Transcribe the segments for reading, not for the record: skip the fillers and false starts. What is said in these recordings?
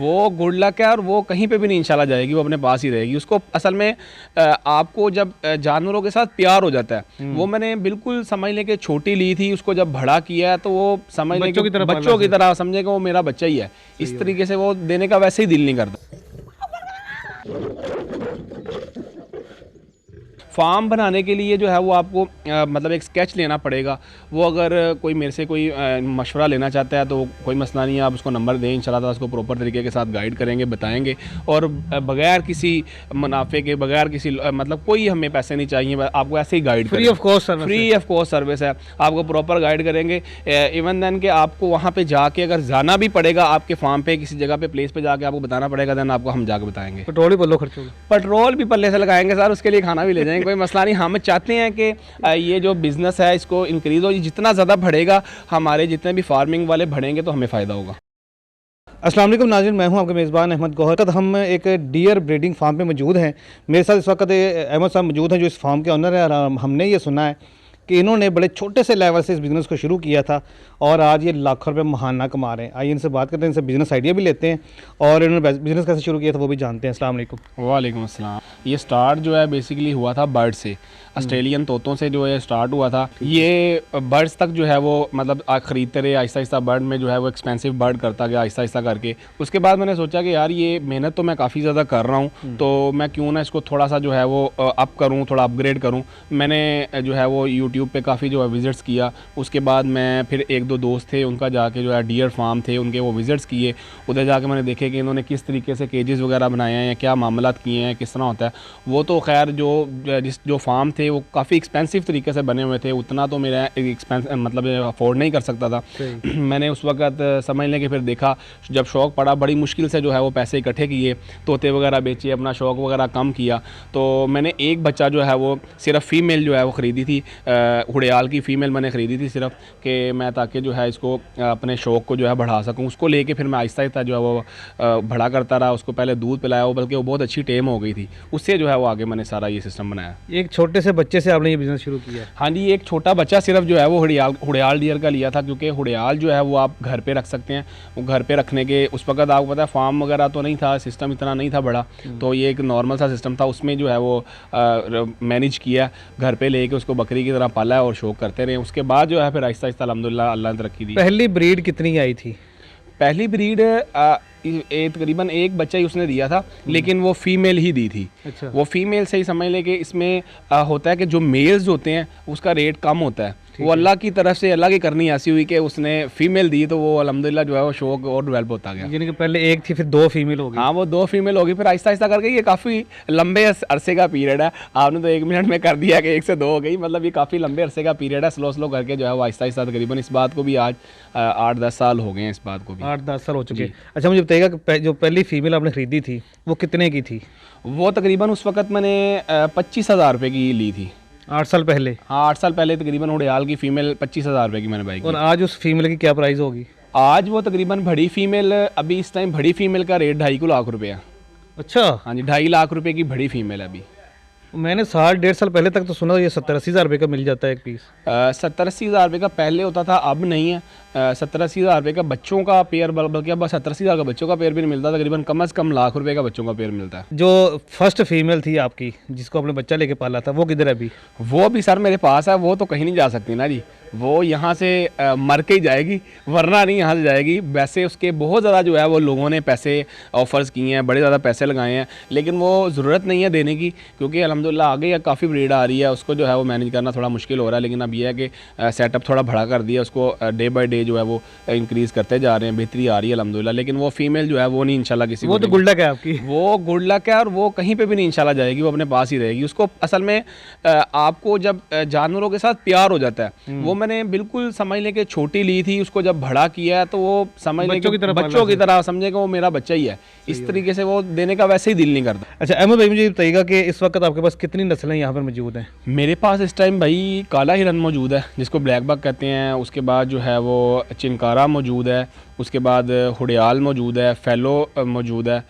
वो good luck है और वो कहीं पे भी नहीं इंशाल्लाह जाएगी, वो अपने पास ही रहेगी। उसको असल में आपको जब जानवरों के साथ प्यार हो जाता है, वो मैंने बिल्कुल समझ लें कि छोटी ली थी, उसको जब बड़ा किया है तो वो समझ लें कि बच्चों की तरह समझे कि वो मेरा बच्चा ही है। इस तरीके से वो देने का वैसे ही दिल नहीं करता। फार्म बनाने के लिए जो है वो आपको मतलब एक स्केच लेना पड़ेगा। वो अगर कोई मेरे से कोई मशवरा लेना चाहता है तो कोई मसला नहीं है, आप उसको नंबर दें, इंशाल्लाह उसको प्रॉपर तरीके के साथ गाइड करेंगे, बताएंगे। और बगैर किसी मुनाफे के, बगैर किसी मतलब कोई हमें पैसे नहीं चाहिए, आपको ऐसे ही guide free of cost service है, आपको प्रॉपर गाइड करेंगे। इवन दैन कि आपको वहाँ पर जाके अगर जाना भी पड़ेगा आपके फार्म पे, किसी जगह पे प्लेस पे जाके आपको बताना पड़ेगा, दैन आपको हम जाके बताएंगे। पेट्रोल भी पल्ले से लगाएंगे सर, उसके लिए खाना भी ले जाएंगे, कोई मसला नहीं। हम चाहते हैं कि ये जो बिज़नेस है इसको इंक्रीज़ हो, जितना ज़्यादा बढ़ेगा, हमारे जितने भी फार्मिंग वाले बढ़ेंगे तो हमें फ़ायदा होगा। अस्सलाम वालेकुम नाज़रीन, मैं हूं आपके मेज़बान अहमद गौहर। हम एक डियर ब्रीडिंग फार्म पे मौजूद हैं। मेरे साथ इस वक्त अहमद साहब मौजूद हैं जो इस फार्म के ऑनर है। और हमने ये सुना है कि इन्होंने बड़े छोटे से लेवल से इस बिज़नेस को शुरू किया था और आज ये लाखों रुपये महाना कमा रहे हैं। आइए इनसे बात करते हैं, इनसे बिज़नेस आइडिया भी लेते हैं और इन्होंने बिज़नेस कैसे शुरू किया था वो भी जानते हैं। अस्सलाम वालेकुम। वालेकुम अस्सलाम। ये स्टार्ट जो है बेसिकली हुआ था बर्ड से, ऑस्ट्रेलियन तोतों से जो है स्टार्ट हुआ था। ये बर्ड्स तक जो है वो मतलब ख़रीदते रहे, आहिस्ता आहिस्ता बर्ड में जो है वो एक्सपेंसिव बर्ड करता गया आहिस्ता आहिस्ता करके। उसके बाद मैंने सोचा कि यार ये मेहनत तो मैं काफ़ी ज़्यादा कर रहा हूँ, तो मैं क्यों ना इसको थोड़ा सा जो है वो अप करूँ, थोड़ा अपग्रेड करूँ। मैंने जो है वो यूट्यूब पे काफ़ी जो है विज़िट्स किया। उसके बाद मैं फिर एक दो दोस्त थे उनका जाके जो है डियर फार्म थे उनके वो विज़िट्स किए। उधर जाके मैंने देखे कि इन्होंने किस तरीके से केजेस वगैरह बनाए हैं, क्या मामलात किए हैं, किस तरह होता है वो। तो खैर जो फार्म थे वो काफ़ी एक्सपेंसिव तरीके से बने हुए थे, उतना तो मेरा एक्सपेंस मतलब अफोर्ड नहीं कर सकता था। मैंने उस वक्त समझ लें कि फिर देखा, जब शौक़ पड़ा, बड़ी मुश्किल से जो है वो पैसे इकट्ठे किए, तोते वगैरह बेचे, अपना शौक़ वगैरह कम किया। तो मैंने एक बच्चा जो है वो सिर्फ फ़ीमेल जो है वो ख़रीदी थी, हुड़याल की फ़ीमेल मैंने ख़रीदी थी सिर्फ, कि मैं ताकि जो है इसको अपने शौक़ को जो है बढ़ा सकूँ। उसको लेके फिर मैं आहिस्ता आहिस्ता जो है वो बढ़ा करता रहा। उसको पहले दूध पिलाया, वो बल्कि वो बहुत अच्छी टेम हो गई थी। उससे जो है वो आगे मैंने सारा ये सिस्टम बनाया। एक छोटे से बच्चे से आपने ये बिज़नेस शुरू किया? हाँ जी, एक छोटा बच्चा सिर्फ जो है वो हुड़याल डियर का लिया था, क्योंकि हुड़याल जो है वो आप घर पे रख सकते हैं। वो घर पे रखने के उस वक्त आपको पता है फार्म वगैरह तो नहीं था, सिस्टम इतना नहीं था बड़ा, तो ये एक नॉर्मल सा सिस्टम था। उसमें जो है वो मैनेज किया, घर पे लेके उसको बकरी की तरह पाला है और शौक करते रहे। उसके बाद जो है फिर आहिस्ता आहिस्ता अल्हम्दुलिल्लाह अल्लाह ने तरक्की दी। पहली ब्रीड कितनी आई थी? पहली ब्रीड तकरीबन एक बच्चा ही उसने दिया था, लेकिन वो फीमेल ही दी थी। अच्छा। वो फीमेल से ही समझ ले कि इसमें होता है कि जो मेल्स होते हैं उसका रेट कम होता है। वो अल्लाह की तरफ से, अल्लाह की करनी ऐसी हुई कि उसने फीमेल दी, तो वो अल्हम्दुलिल्लाह जो है वो शौक और डेवलप होता गया। यानी कि पहले एक थी, फिर दो फीमेल हो गई। हाँ, वो दो फीमेल होगी, फिर आहिस्ता आहिस्ता करके ये काफ़ी लंबे अरसे का पीरियड है। आपने तो 1 मिनट में कर दिया कि 1 से 2 हो गई, मतलब ये काफ़ी लंबे अरसे का पीरियड है। स्लो स्लो करके जो है वो आहिस्ता आहिस्ता तकरीबन इस बात को भी आज 8-10 साल हो गए हैं। इस बात को भी 8-10 साल हो चुके हैं। अच्छा, मुझे बताइएगा कि जो पहली फीमेल आपने ख़रीदी थी वो कितने की थी? वो तकरीबन उस वक़्त मैंने 25,000 रुपये की ली थी। 8 साल पहले? हाँ, 8 साल पहले तकरीबन हुड़याल की फ़ीमेल 25,000 रुपये की मैंने बाई की। और आज उस फीमेल की क्या प्राइस होगी? आज वो तकरीबन बड़ी फ़ीमेल, अभी इस टाइम बड़ी फ़ीमेल का रेट 2.5 लाख रुपये है। अच्छा। हाँ जी, 2.5 लाख रुपये की बड़ी फ़ीमेल है अभी। मैंने 1.5 साल पहले तक तो सुना ये 70-80 हज़ार रुपये का मिल जाता है एक पीस। 70-80 हज़ार रुपये का पहले होता था, अब नहीं है। 70-80 हज़ार रुपये का बच्चों का पेयर, बल्कि अब 70-80 हज़ार का बच्चों का पेयर भी नहीं मिलता, तकरीबन कम से कम लाख रुपये का बच्चों का पेयर मिलता है। जो फर्स्ट फीमेल थी आपकी, जिसको आपने बच्चा लेके पाला था, वो किधर है अभी? वो भी सर मेरे पास है। वो तो कहीं नहीं जा सकती ना जी, वो यहाँ से मर के ही जाएगी, वरना नहीं यहाँ से जाएगी। वैसे उसके बहुत ज़्यादा जो है वो लोगों ने पैसे ऑफ़र्स किए हैं, बड़े ज़्यादा पैसे लगाए हैं, लेकिन वो ज़रूरत नहीं है देने की, क्योंकि अल्हम्दुलिल्लाह आगे काफ़ी ब्रीड आ रही है। उसको जो है वो मैनेज करना थोड़ा मुश्किल हो रहा है, लेकिन अब ये है कि सेटअप थोड़ा बड़ा कर दिया, उसको डे बाय डे जो है वो इंक्रीज़ करते जा रहे हैं, बेहतरी आ रही है अल्हम्दुलिल्लाह। लेकिन वो फीमेल जो है वो नहीं इंशाल्लाह किसी वो तो गुड लक है आपकी। वो गुड लक है और वो कहीं पे भी नहीं इंशाल्लाह जाएगी, वो अपने पास ही रहेगी। उसको असल में आपको जब जानवरों के साथ प्यार हो जाता है, वो मैंने बिल्कुल समझ लें कि छोटी ली थी, उसको जब बड़ा किया है तो वो समझ लें कि बच्चों की तरह समझे कि वो मेरा बच्चा ही है। इस तरीके से वो देने का वैसे ही दिल नहीं करता। अच्छा अहमद भाई, मुझे बताइएगा कि इस वक्त आपके पास कितनी नस्लें यहाँ पर मौजूद हैं? मेरे पास इस टाइम भाई काला हिरन मौजूद है, जिसको ब्लैक बक कहते हैं। उसके बाद जो है वो चिनकारा मौजूद है। उसके बाद हुड़याल मौजूद है, फैलो मौजूद है,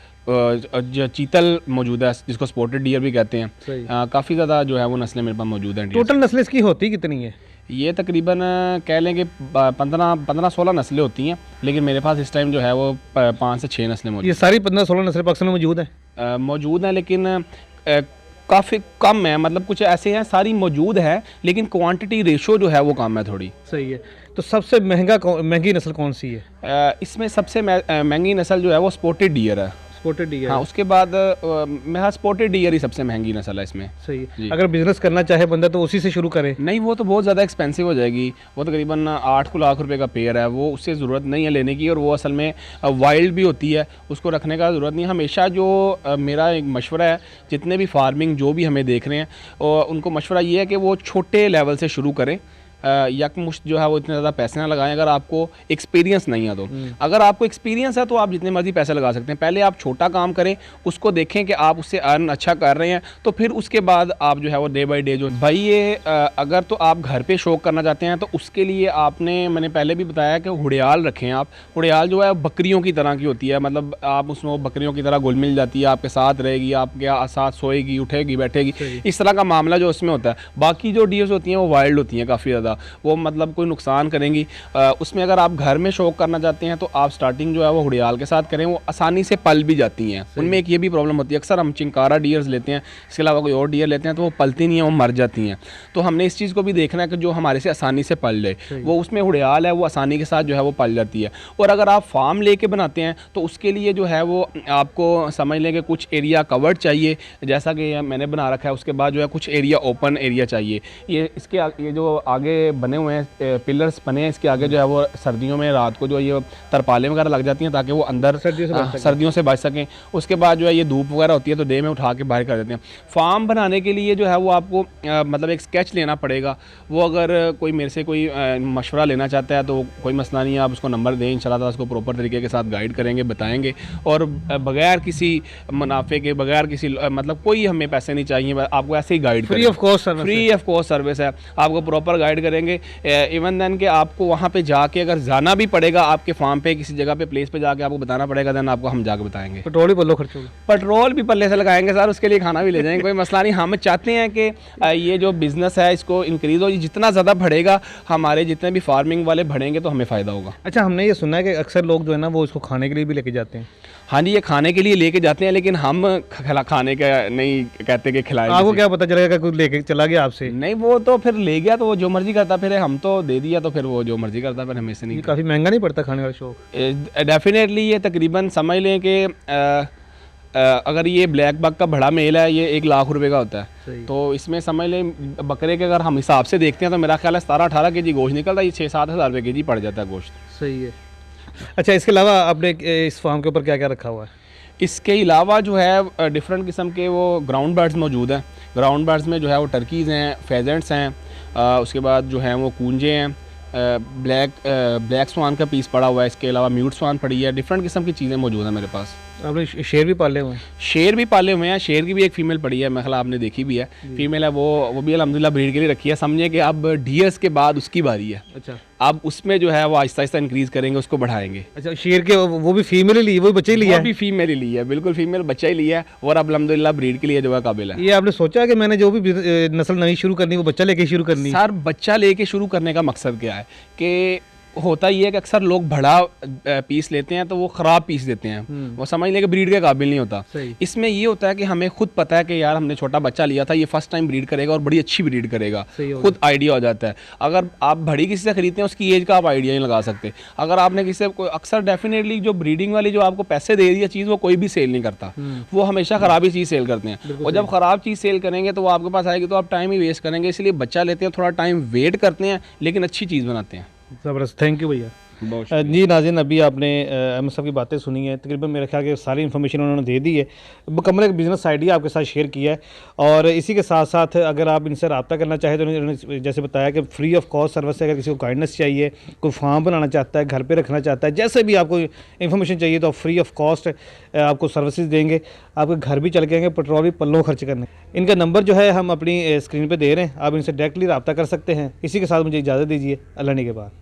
चीतल मौजूद है, जिसको स्पॉटेड डियर भी कहते हैं। काफ़ी ज़्यादा जो है वो नस्लें मेरे पास मौजूद हैं। टोटल नस्लें इसकी होती कितनी है? ये तकरीबन कह लें कि 15-16 नस्लें होती हैं, लेकिन मेरे पास इस टाइम जो है वो 5 से 6 नस्लें ये सारी 15-16 नस्लें पाकिस्तान में मौजूद हैं? मौजूद हैं, लेकिन काफ़ी कम है। मतलब कुछ ऐसे हैं, सारी मौजूद है लेकिन क्वांटिटी रेशो जो है वो कम है थोड़ी। सही है। तो सबसे महंगी नस्ल कौन सी है? इसमें सबसे महंगी नस्ल जो है वो स्पॉटेड डियर है। Spotted deer? हाँ, उसके बाद मेरा स्पॉटेड डियर ही सबसे महंगी नस्ल है इसमें। सही है। अगर बिजनेस करना चाहे बंदा तो उसी से शुरू करे? नहीं, वो तो बहुत ज़्यादा एक्सपेंसिव हो जाएगी। वो तकरीबन 8 लाख रुपए का पेयर है, वो उससे ज़रूरत नहीं है लेने की, और वो असल में वाइल्ड भी होती है, उसको रखने का ज़रूरत नहीं है। हमेशा जो मेरा एक मशवरा है, जितने भी फार्मिंग जो भी हमें देख रहे हैं, उनको मशवरा ये है कि वो छोटे लेवल से शुरू करें। यकमुश्त जो है वो इतने ज़्यादा पैसे ना लगाएं अगर आपको एक्सपीरियंस नहीं है तो। अगर आपको एक्सपीरियंस है तो आप जितने मर्जी पैसे लगा सकते हैं। पहले आप छोटा काम करें, उसको देखें कि आप उससे अर्न अच्छा कर रहे हैं, तो फिर उसके बाद आप जो है वो डे बाई डे जो भाई ये अगर तो आप घर पे शौक करना चाहते हैं तो उसके लिए आपने, मैंने पहले भी बताया कि हुड़याल रखें आप। हुड़याल जो है बकरियों की तरह की होती है, मतलब आप उसमें बकरियों की तरह घुल मिल जाती है, आपके साथ रहेगी, आपके साथ सोएगी, उठेगी, बैठेगी, इस तरह का मामला जो उसमें होता है। बाकी जो डियर्स होती हैं वो वाइल्ड होती हैं काफ़ी ज़्यादा, वो मतलब कोई नुकसान करेंगी। उसमें अगर आप घर में शौक करना चाहते हैं तो आप स्टार्टिंग जो है वो हुड़याल के साथ करें, वो आसानी से पल भी जाती हैं। उनमें एक ये भी प्रॉब्लम होती है, अक्सर हम चिंकारा डियर्स लेते हैं, इसके अलावा कोई और डियर लेते हैं तो वो पलती नहीं है, वो मर जाती हैं। तो हमने इस चीज़ को भी देखना है कि जो हमारे से आसानी से पल जाए, वो उसमें हुड़याल है वो आसानी के साथ जो है वो पल जाती है। और अगर आप फार्म लेके बनाते हैं तो उसके लिए जो है वो आपको समझ लें कि कुछ एरिया कवर्ड चाहिए, जैसा कि मैंने बना रखा है। उसके बाद जो है कुछ एरिया ओपन एरिया चाहिए। ये जो आगे बने हुए हैं पिलर्स बने हैं, इसके आगे जो है वो सर्दियों में रात को जो ये तरपालें वगैरह लग जाती हैं ताकि वो अंदर सर्दियों से बच सकें। उसके बाद जो है ये धूप वगैरह होती है तो डे में उठा के बाहर कर देते हैं। फार्म बनाने के लिए जो है वो आपको मतलब एक स्केच लेना पड़ेगा। वो अगर कोई मेरे से कोई मशवरा लेना चाहता है तो कोई मसला नहीं है, आप उसको नंबर दें, इंशाल्लाह उसको प्रॉपर तरीके के साथ गाइड करेंगे, बताएंगे। और बगैर किसी मुनाफे के, बगैर किसी मतलब कोई हमें पैसे नहीं चाहिए, आपको ऐसे ही guide free of cost service है, आपको प्रॉपर गाइड करेंगे। इवन देन कि आपको वहाँ पे जाके अगर जाना भी पड़ेगा आपके फार्म पे किसी जगह पे प्लेस पे जाके आपको बताना पड़ेगा, देन आपको हम जाके बताएंगे। पेट्रोल ही पल्लो खर्च होगा? पेट्रोल भी पल्ले से लगाएंगे सर, उसके लिए खाना भी ले जाएंगे, कोई मसला नहीं। हम चाहते हैं कि ये जो बिज़नेस है इसको इंक्रीज़ हो, जितना ज़्यादा बढ़ेगा हमारे जितने भी फार्मिंग वाले बढ़ेंगे तो हमें फ़ायदा होगा। अच्छा, हमने ये सुना है कि अक्सर लोग जो है ना वो इसको खाने के लिए भी लेके जाते हैं। हाँ जी, ये खाने के लिए लेके जाते हैं, लेकिन हम खाने का नहीं कहते कि खिलाएं। आपको क्या पता चलेगा कोई लेके चला गया आपसे? नहीं, वो तो फिर ले गया तो वो जो मर्जी करता, फिर हम तो दे दिया तो फिर वो जो मर्जी करता, फिर हमें से नहीं। काफ़ी महंगा नहीं पड़ता खाने का शौक? डेफिनेटली ये तकरीबन समझ लें कि अगर ये ब्लैक बक का बड़ा मेल है ये 1 लाख रुपए का होता है, तो इसमें समझ लें बकरे के अगर हम हिसाब से देखते हैं तो मेरा ख्याल है 17-18 केजी गोश्त निकलता है, ये 6-7 हज़ार रुपये केजी पड़ जाता है गोश्त। सही है। अच्छा, इसके अलावा आपने इस फार्म के ऊपर क्या क्या रखा हुआ है? इसके अलावा जो है डिफरेंट किस्म के वो ग्राउंड बर्ड्स मौजूद हैं। ग्राउंड बर्ड्स में जो है वो टर्कीज़ हैं, फेजेंट्स हैं, उसके बाद जो हैं वो कूंजे हैं, ब्लैक स्वान का पीस पड़ा हुआ है, इसके अलावा म्यूट स्वान पड़ी है, डिफरेंट किस्म की चीज़ें मौजूद हैं मेरे पास। आपने शेर भी पाले हुए हैं? शेर भी पाले हुए हैं, शेर की भी एक फ़ीमेल पड़ी है, मैं ख्याल आपने देखी भी है, फीमेल है वो भी अल्हम्दुलिल्लाह ब्रीड के लिए रखी है। समझे कि अब डियर्स के बाद उसकी बारी है। अच्छा, अब उसमें जो है वो आहिस्ता आहिस्ता इंक्रीज़ करेंगे, उसको बढ़ाएंगे। अच्छा, शेर के वो भी फीमेल ही ली, वो बच्चे ही लिया है? वो भी फीमेल ही ली है, बिल्कुल फीमेल बच्चा ही लिया है, और अब अल्हम्दुलिल्लाह ब्रीड के लिए जो है काबिल है। ये आपने सोचा कि मैंने जो भी नस्ल नई शुरू करनी वो बच्चा लेके शुरू करनी? सर, बच्चा लेके शुरू करने का मकसद क्या है कि होता ही है कि अक्सर लोग बड़ा पीस लेते हैं तो वो ख़राब पीस देते हैं, वो समझ लें कि ब्रीड के काबिल नहीं होता। इसमें ये होता है कि हमें खुद पता है कि यार हमने छोटा बच्चा लिया था, ये फर्स्ट टाइम ब्रीड करेगा और बड़ी अच्छी ब्रीड करेगा, खुद आइडिया हो जाता है। अगर आप बड़ी किसी से खरीदते हैं उसकी एज का आप आइडिया नहीं लगा सकते। अगर आपने किसी से अक्सर डेफिनेटली जो ब्रीडिंग वाली जो आपको पैसे दे रही है चीज़, वो कोई भी सेल नहीं करता, वो हमेशा ख़राब ही चीज़ सेल करते हैं। और जब ख़राब चीज़ सेल करेंगे तो वो आपके पास आएगी तो आप टाइम ही वेस्ट करेंगे। इसलिए बच्चा लेते हैं, थोड़ा टाइम वेट करते हैं, लेकिन अच्छी चीज़ बनाते हैं। ज़बरदस्त, थैंक यू भैया। जी नाज़रीन, अभी आपने अहमद साहब की बातें सुनी है, तकरीबन मेरे ख्याल के सारी इन्फॉर्मेशन उन्होंने दे दी है, मुकम्मल एक बिज़नेस आइडिया आपके साथ शेयर किया है। और इसी के साथ साथ अगर आप इनसे रब्ता करना चाहें तो उन्होंने जैसे बताया कि फ्री ऑफ कॉस्ट सर्विस है। अगर किसी को गाइडेंस चाहिए, कोई फार्म बनाना चाहता है, घर पर रखना चाहता है, जैसे भी आपको इन्फॉर्मेशन चाहिए तो फ्री ऑफ कॉस्ट आपको सर्विसेज देंगे, आपके घर भी चल के आएंगे, पेट्रोल भी पल्लों खर्च करने। इनका नंबर जो है हम अपनी स्क्रीन पर दे रहे हैं, आप इनसे डायरेक्टली रब्ता कर सकते हैं। इसी के साथ मुझे इजाज़त दीजिए, अल्लाह ने के बाद।